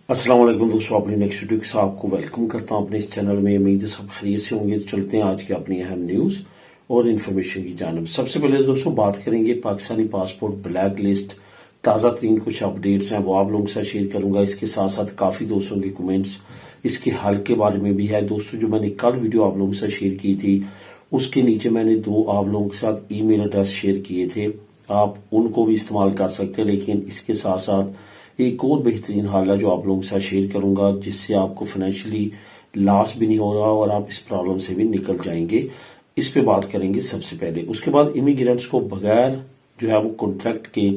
अस्सलाम वालेकुम दोस्तों, अपनी नेक्स्ट वीडियो के साथ आपको वेलकम करता हूं अपने इस चैनल में। उम्मीद है सब खैरियत से होंगे। तो चलते हैं आज की अपनी अहम न्यूज़ और इन्फॉर्मेशन की जानिब। सबसे पहले दोस्तों बात करेंगे पाकिस्तानी पासपोर्ट ब्लैक लिस्ट। ताज़ा तरीन कुछ अपडेट्स हैं वो आप लोगों के साथ शेयर करूंगा। इसके साथ साथ काफ़ी दोस्तों के कमेंट्स इसके हल के बारे में भी है। दोस्तों जो मैंने कल वीडियो आप लोगों के साथ शेयर की थी उसके नीचे मैंने दो आप लोगों के साथ ईमेल एड्रेस शेयर किए थे, आप उनको भी इस्तेमाल कर सकते हैं। लेकिन इसके साथ साथ एक और बेहतरीन हाल है जो आप लोगों के साथ शेयर करूंगा, जिससे आपको फाइनेंशियली लॉस भी नहीं होगा और आप इस प्रॉब्लम से भी निकल जाएंगे। इस पे बात करेंगे सबसे पहले। उसके बाद इमिग्रेंट्स को बगैर जो है वो कॉन्ट्रैक्ट के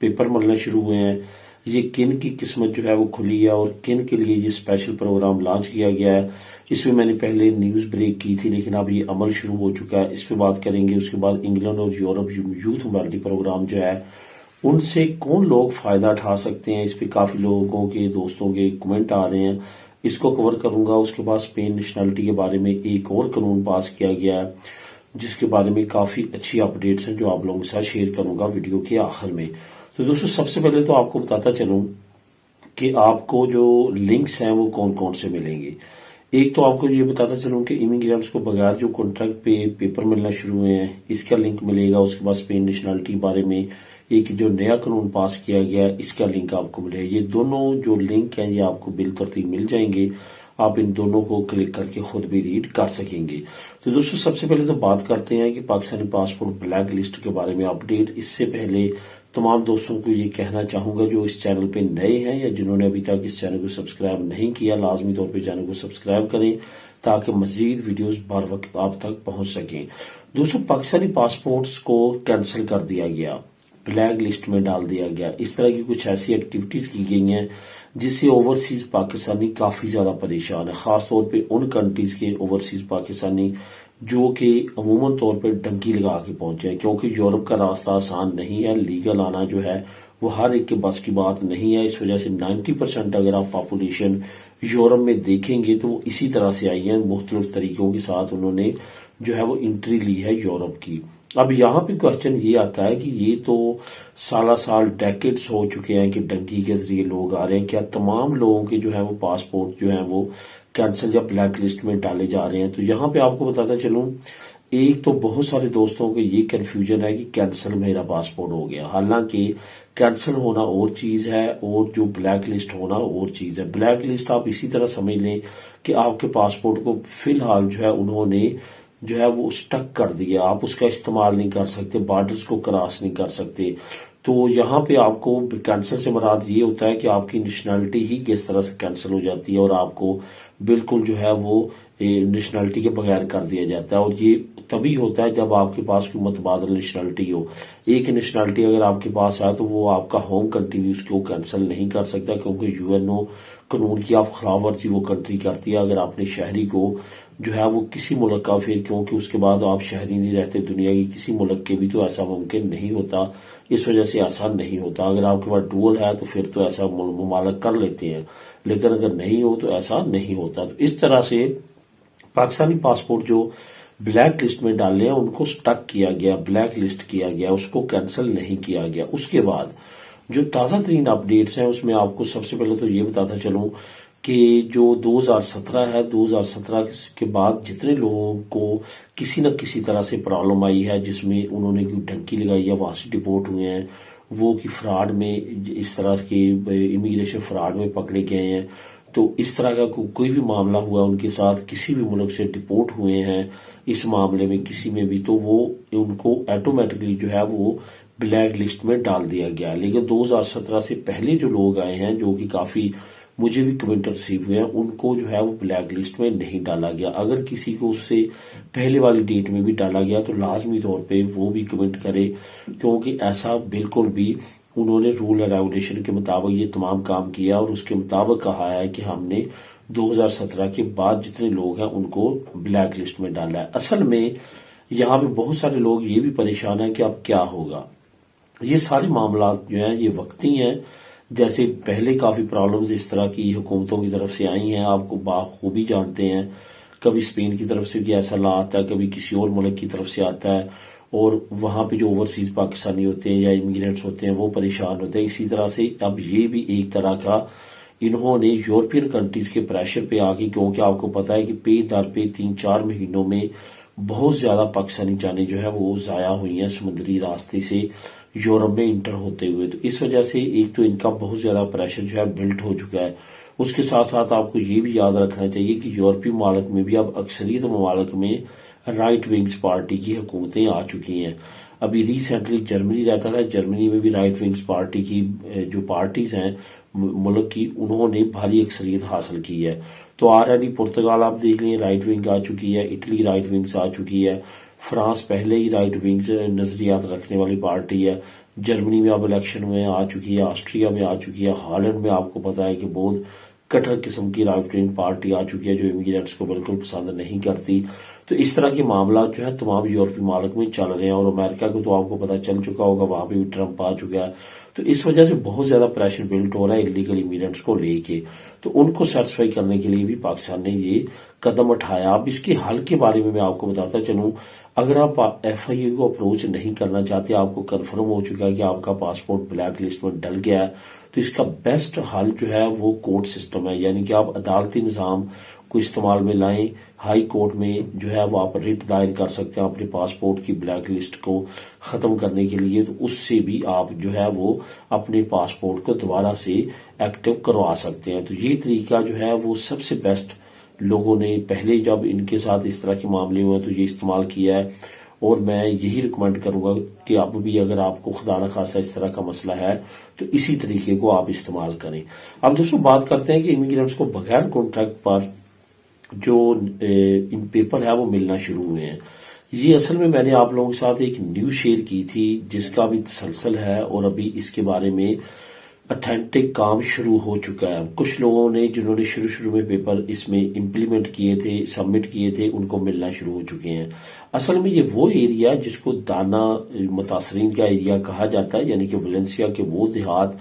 पेपर मिलना शुरू हुए हैं। ये किन की किस्मत जो है वो खुली है और किन के लिए ये स्पेशल प्रोग्राम लॉन्च किया गया है। इसमें मैंने पहले न्यूज़ ब्रेक की थी लेकिन अब ये अमल शुरू हो चुका है, इस पे बात करेंगे। उसके बाद इंग्लैंड और यूरोप यूथ मोबिलिटी प्रोग्राम जो है उनसे कौन लोग फायदा उठा सकते हैं, इस पे काफी लोगों के दोस्तों के कमेंट आ रहे हैं, इसको कवर करूंगा। उसके बाद स्पेन नेशनलिटी के बारे में एक और कानून पास किया गया है जिसके बारे में काफी अच्छी अपडेट्स हैं जो आप लोगों के साथ शेयर करूंगा वीडियो के आखिर में। तो दोस्तों सबसे पहले तो आपको बताता चलूं कि आपको जो लिंक्स हैं वो कौन कौन से मिलेंगे। एक तो आपको ये बताता चलूं कि इमिग्रेंट्स को बगैर जो कॉन्ट्रैक्ट पे पेपर मिलना शुरू हुए हैं इसका लिंक मिलेगा। उसके बाद स्पेन नेशनलिटी के बारे में एक जो नया कानून पास किया गया इसका लिंक आपको मिलेगा। ये दोनों जो लिंक हैं ये आपको बिल तरतीब मिल जाएंगे, आप इन दोनों को क्लिक करके खुद भी रीड कर सकेंगे। तो दोस्तों सबसे पहले तो बात करते हैं कि पाकिस्तानी पासपोर्ट ब्लैक लिस्ट के बारे में अपडेट। इससे पहले तमाम दोस्तों को ये कहना चाहूंगा जो इस चैनल पे नए हैं या जिन्होंने अभी तक इस चैनल को सब्सक्राइब नहीं किया, लाजमी तौर पे चैनल को सब्सक्राइब करें ताकि मजीद वीडियोस बर वक्त आप तक पहुंच सकें। दोस्तों पाकिस्तानी पासपोर्ट्स को कैंसिल कर दिया गया, ब्लैक लिस्ट में डाल दिया गया। इस तरह की कुछ ऐसी एक्टिविटीज की गई हैं जिससे ओवरसीज पाकिस्तानी काफी ज्यादा परेशान है, खासतौर पे उन कंट्रीज के ओवरसीज पाकिस्तानी जो कि अमूमन तौर पे डंकी लगा के पहुंचे हैं, क्योंकि यूरोप का रास्ता आसान नहीं है। लीगल आना जो है वो हर एक के बस की बात नहीं है। इस वजह से 90% अगर आप पॉपुलेशन यूरोप में देखेंगे तो वो इसी तरह से आई है, मुख्तलिफ तरीकों के साथ उन्होंने जो है वो एंट्री ली है यूरोप की। अब यहाँ पे क्वेश्चन ये आता है कि ये तो साल डेकेड्स हो चुके हैं कि डंकी के जरिए लोग आ रहे हैं, क्या तमाम लोगों के जो है वो पासपोर्ट जो है वो कैंसिल या ब्लैक लिस्ट में डाले जा रहे हैं। तो यहाँ पे आपको बताता चलूं, एक तो बहुत सारे दोस्तों को ये कंफ्यूजन है कि कैंसिल मेरा पासपोर्ट हो गया, हालांकि कैंसिल होना और चीज है और जो ब्लैक लिस्ट होना और चीज है। ब्लैक लिस्ट आप इसी तरह समझ लें कि आपके पासपोर्ट को फिलहाल जो है उन्होंने जो है वो स्टक कर दिया, आप उसका इस्तेमाल नहीं कर सकते, बॉर्डर्स को क्रॉस नहीं कर सकते। तो यहाँ पे आपको कैंसिल से मुराद ये होता है कि आपकी नेशनलिटी ही किस तरह से कैंसिल हो जाती है और आपको बिल्कुल जो है वो नेशनलिटी के बगैर कर दिया जाता है। और ये तभी होता है जब आपके पास कोई मुतबादल नेशनलिटी हो। एक नेशनलिटी अगर आपके पास है तो वो आपका होम कंट्री भी उसको कैंसिल नहीं कर सकता, क्योंकि यूएनओ कानून की आप खिलाफ वर्जी वो कंट्री करती है अगर आपने शहरी को जो है वो किसी मुल्क का, फिर क्योंकि उसके बाद आप शहरी नहीं रहते दुनिया की किसी मुल्क के भी, तो ऐसा मुमकिन नहीं होता। इस वजह से ऐसा नहीं होता। अगर आपके पास डुअल है तो फिर तो ऐसा मुमालक कर लेते हैं, लेकिन अगर नहीं हो तो ऐसा नहीं होता। तो इस तरह से पाकिस्तानी पासपोर्ट जो ब्लैक लिस्ट में डाले हैं उनको स्टक किया गया, ब्लैक लिस्ट किया गया, उसको कैंसिल नहीं किया गया। उसके बाद जो ताज़ा तरीन अपडेट्स हैं उसमें आपको सबसे पहले तो ये बताता चलूं कि जो 2017 है, 2017 के बाद जितने लोगों को किसी न किसी तरह से प्रॉब्लम आई है जिसमें उन्होंने कोई ढंकी लगाई है, वहां से डिपोर्ट हुए हैं, वो कि फ्रॉड में इस तरह के इमिग्रेशन फ्रॉड में पकड़े गए हैं, तो इस तरह का कोई भी मामला हुआ उनके साथ, किसी भी मुल्क से डिपोर्ट हुए हैं इस मामले में किसी में भी, तो वो उनको ऑटोमेटिकली जो है वो ब्लैक लिस्ट में डाल दिया गया। लेकिन 2017 से पहले जो लोग आए हैं, जो कि काफी मुझे भी कमेंट रिसीव हुए हैं, उनको जो है वो ब्लैक लिस्ट में नहीं डाला गया। अगर किसी को उससे पहले वाली डेट में भी डाला गया तो लाजमी तौर पे वो भी कमेंट करे, क्योंकि ऐसा बिल्कुल भी उन्होंने रूल एंड रेगुलेशन के मुताबिक ये तमाम काम किया और उसके मुताबिक कहा है कि हमने 2017 के बाद जितने लोग हैं उनको ब्लैक लिस्ट में डाला है। असल में यहाँ पे बहुत सारे लोग ये भी परेशान हैं कि अब क्या होगा। ये सारे मामला जो हैं ये वक्ती हैं, जैसे पहले काफी प्रॉब्लम्स इस तरह की हुकूमतों की तरफ से आई हैं, आपको बाखूबी जानते हैं। कभी स्पेन की तरफ से भी ऐसा ला आता है, कभी किसी और मुल्क की तरफ से आता है, और वहां पे जो ओवरसीज पाकिस्तानी होते हैं या इमिग्रेंट्स होते हैं वो परेशान होते हैं। इसी तरह से अब ये भी एक तरह का انہوں نے یورپین کنٹریز کے پریشر پہ آگے، کیونکہ آپ کو پتا ہے کہ پے در پہ 3-4 مہینوں میں بہت زیادہ پاکستانی جانیں جو ہے وہ ضائع ہوئی ہیں سمندری راستے سے یورپ میں انٹر ہوتے ہوئے. تو اس وجہ سے ایک تو ان کا بہت زیادہ پریشر جو ہے بلٹ ہو چکا ہے. اس کے ساتھ ساتھ آپ کو یہ بھی یاد رکھنا چاہیے کہ یورپی ممالک میں بھی اب اکثریت ممالک میں رائٹ ونگز پارٹی کی حکومتیں آ چکی ہیں. ابھی ریسنٹلی جرمنی رہتا تھا، جرمنی میں بھی رائٹ ونگز پارٹی کی جو پارٹیز ہیں ملک کی، انہوں نے بھاری اکثریت حاصل کی ہے. تو آلریڈی پرتگال آپ دیکھ لیں رائٹ ونگ آ چکی ہے، اٹلی رائٹ ونگز آ چکی ہے، فرانس پہلے ہی رائٹ ونگز نظریات رکھنے والی پارٹی ہے، جرمنی میں اب الیکشن میں آ چکی ہے، آسٹریا میں آ چکی ہے، ہالینڈ میں آپ کو پتا ہے کہ بہت کٹر قسم کی رائٹ ونگ پارٹی آ چکی ہے جو امیگرینٹس کو بالکل پسند نہیں کرتی. تو اس طرح کے معاملات جو ہے تمام یورپی ممالک میں چل رہے ہیں، اور امریکہ کو تو آپ کو پتا چل چکا ہوگا، وہاں پہ بھی ٹرمپ آ چکا ہے. تو اس وجہ سے بہت زیادہ پریشر بلٹ ہو رہا ہے الیگل امیگرینٹس کو لے کے. تو ان کو سیٹسفائی کرنے کے لیے بھی پاکستان نے یہ قدم اٹھایا. اب اس کے حل کے بارے میں آپ کو بتاتا چلوں. اگر آپ ایف آئی اے کو اپروچ نہیں کرنا چاہتے، آپ کو کنفرم ہو چکا ہے کہ آپ کا پاسپورٹ بلیک لسٹ میں ڈل گیا ہے، تو اس کا بیسٹ حل جو ہے وہ کورٹ سسٹم ہے. یعنی کہ آپ عدالتی نظام کو استعمال میں لائیں. ہائی کورٹ میں جو ہے وہ آپ ریٹ دائر کر سکتے ہیں اپنے پاسپورٹ کی بلیک لسٹ کو ختم کرنے کے لیے. تو اس سے بھی آپ جو ہے وہ اپنے پاسپورٹ کو دوبارہ سے ایکٹیو کروا سکتے ہیں. تو یہ طریقہ جو ہے وہ سب سے بیسٹ لوگوں نے پہلے جب ان کے ساتھ اس طرح کے معاملے ہوئے تو یہ استعمال کیا ہے. اور میں یہی ریکمینڈ کروں گا کہ اب بھی اگر آپ کو خدا نخواستہ اس طرح کا مسئلہ ہے تو اسی طریقے کو آپ استعمال کریں. اب دوستوں بات کرتے ہیں کہ امیگرینٹس کو بغیر کانٹریکٹ پر جو ان پیپر ہے وہ ملنا شروع ہوئے ہیں. یہ اصل میں نے آپ لوگوں کے ساتھ ایک نیوز شیئر کی تھی جس کا بھی تسلسل ہے، اور ابھی اس کے بارے میں اتھینٹک کام شروع ہو چکا ہے. کچھ لوگوں نے جنہوں نے شروع میں پیپر اس میں امپلیمنٹ کیے تھے، سبمٹ کیے تھے، ان کو ملنا شروع ہو چکے ہیں. اصل میں یہ وہ ایریا جس کو دانا متاثرین کا ایریا کہا جاتا ہے، یعنی کہ ویلنسیا کے وہ دیہات،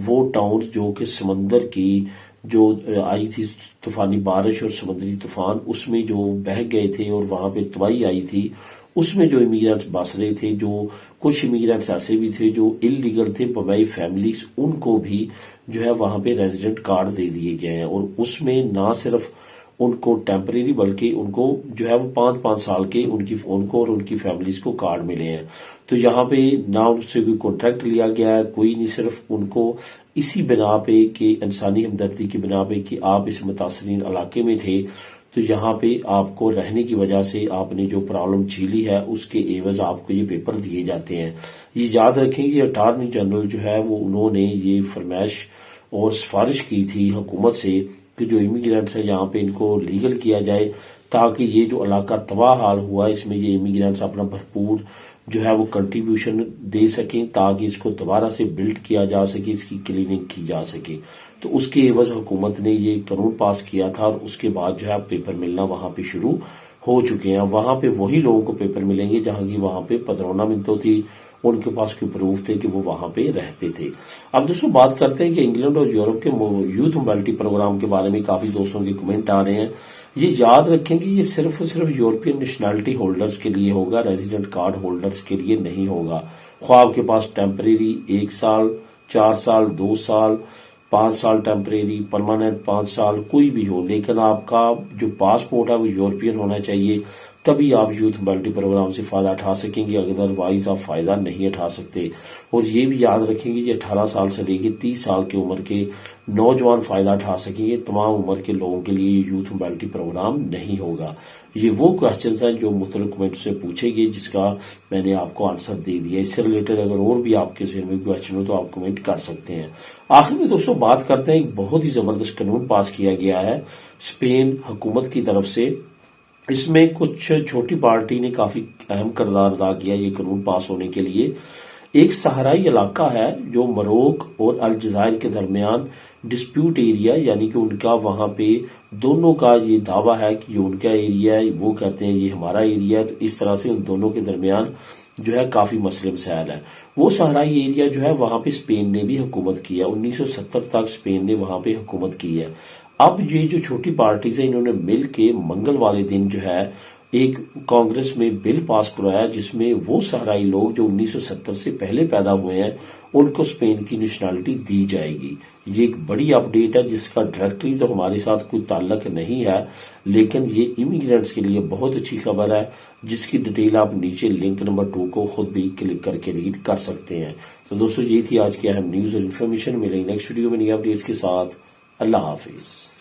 وہ ٹاؤنز جو کہ سمندر کی جو آئی تھی طوفانی بارش اور سمندری طوفان، اس میں جو بہہ گئے تھے اور وہاں پہ تباہی آئی تھی، اس میں جو امیگرینٹس بس رہے تھے، جو کچھ امیگرینٹس ایسے بھی تھے جو انلیگل تھے، بمبئی فیملیز، ان کو بھی جو ہے وہاں پہ ریزیڈنٹ کارڈ دے دیے گئے ہیں. اور اس میں نہ صرف ان کو ٹیمپریری بلکہ ان کو جو ہے وہ 5-5 سال کے ان کو اور ان کی فیملیز کو کارڈ ملے ہیں. تو یہاں پہ نہ ان سے کوئی کانٹریکٹ لیا گیا ہے، کوئی نہیں، صرف ان کو اسی بنا پہ کہ انسانی ہمدردی کی بنا پہ کہ آپ اس متاثرین علاقے میں تھے، تو یہاں پہ آپ کو رہنے کی وجہ سے آپ نے جو پرابلم جھیلی ہے اس کے عوض آپ کو یہ پیپر دیے جاتے ہیں. یہ یاد رکھیں کہ اٹارنی جنرل جو ہے وہ انہوں نے یہ فرمائش اور سفارش کی تھی حکومت سے کہ جو امیگرینٹس ہیں یہاں پہ ان کو لیگل کیا جائے، تاکہ یہ جو علاقہ تباہ حال ہوا اس میں یہ امیگرینٹس اپنا بھرپور جو ہے وہ کنٹریبیوشن دے سکیں، تاکہ اس کو دوبارہ سے بلڈ کیا جا سکے، اس کی کلیننگ کی جا سکے. تو اس کے عوض حکومت نے یہ قانون پاس کیا تھا، اور اس کے بعد جو ہے پیپر ملنا وہاں پہ شروع ہو چکے ہیں. وہاں پہ وہی لوگوں کو پیپر ملیں گے جہاں کی وہاں پہ پدرونا منتو تھی، ان کے پاس کوئی پروف تھے کہ وہ وہاں پہ رہتے تھے. اب دوستوں بات کرتے ہیں کہ انگلینڈ اور یورپ کے یوتھ موبلٹی پروگرام کے بارے میں کافی دوستوں کے کمنٹ آ رہے ہیں. یہ یاد رکھیں کہ یہ صرف اور صرف یورپین نیشنلٹی ہولڈرز کے لیے ہوگا، ریزیڈنٹ کارڈ ہولڈرز کے لیے نہیں ہوگا. خواہ آپ کے پاس ٹیمپریری 1 سال، 4 سال، 2 سال، 5 سال ٹیمپریری، پرماننٹ 5 سال، کوئی بھی ہو، لیکن آپ کا جو پاسپورٹ ہے وہ یورپین ہونا چاہیے، تبھی آپ یوتھ موبلٹی پروگرام سے فائدہ اٹھا سکیں گے، ادروائز آپ فائدہ نہیں اٹھا سکتے. اور یہ بھی یاد رکھیں گے کہ 18 سال سے لے کے 30 سال کی عمر کے نوجوان فائدہ اٹھا سکیں گے. تمام عمر کے لوگوں کے لیے یوتھ موبلٹی پروگرام نہیں ہوگا. یہ وہ کوشچنز ہیں جو مختلف کمنٹ سے پوچھے گئے، جس کا میں نے آپ کو آنسر دے دیا. اس سے ریلیٹڈ اگر اور بھی آپ کے ذہن میں کوشچن ہو تو آپ کمنٹ کر سکتے ہیں. آخر میں دوستوں بات کرتے ہیں، ایک بہت ہی زبردست قانون پاس کیا گیا ہے اسپین حکومت کی طرف سے. اس میں کچھ چھوٹی پارٹی نے کافی اہم کردار ادا کیا یہ قانون پاس ہونے کے لیے. ایک صحرائی علاقہ ہے جو مروک اور الجزائر کے درمیان ڈسپیوٹ ایریا، یعنی کہ ان کا وہاں پہ دونوں کا یہ دعویٰ ہے کہ یہ ان کا ایریا ہے، وہ کہتے ہیں یہ ہمارا ایریا ہے. تو اس طرح سے ان دونوں کے درمیان جو ہے کافی مسئلے مسائل ہیں. وہ صحرائی ایریا جو ہے وہاں پہ اسپین نے بھی حکومت کی ہے، 1970 تک اسپین نے وہاں پہ حکومت کی ہے. اب یہ جو چھوٹی پارٹیز ہیں انہوں نے مل کے منگل والے دن جو ہے ایک کانگریس میں بل پاس کروایا، جس میں وہ صحرائی لوگ جو 1970 سے پہلے پیدا ہوئے ہیں ان کو اسپین کی نیشنلٹی دی جائے گی۔ یہ ایک بڑی اپڈیٹ ہے جس کا ڈائریکٹلی تو ہمارے ساتھ کوئی تعلق نہیں ہے، لیکن یہ امیگرینٹس کے لیے بہت اچھی خبر ہے، جس کی ڈیٹیل آپ نیچے لنک نمبر 2 کو خود بھی کلک کر کے ریڈ کر سکتے ہیں۔ تو دوستو یہ تھی آج کی اہم نیوز اور انفارمیشن۔ ملیں گے نیکسٹ ویڈیو میں نئی اپڈیٹس کے ساتھ۔ اللہ حافظ۔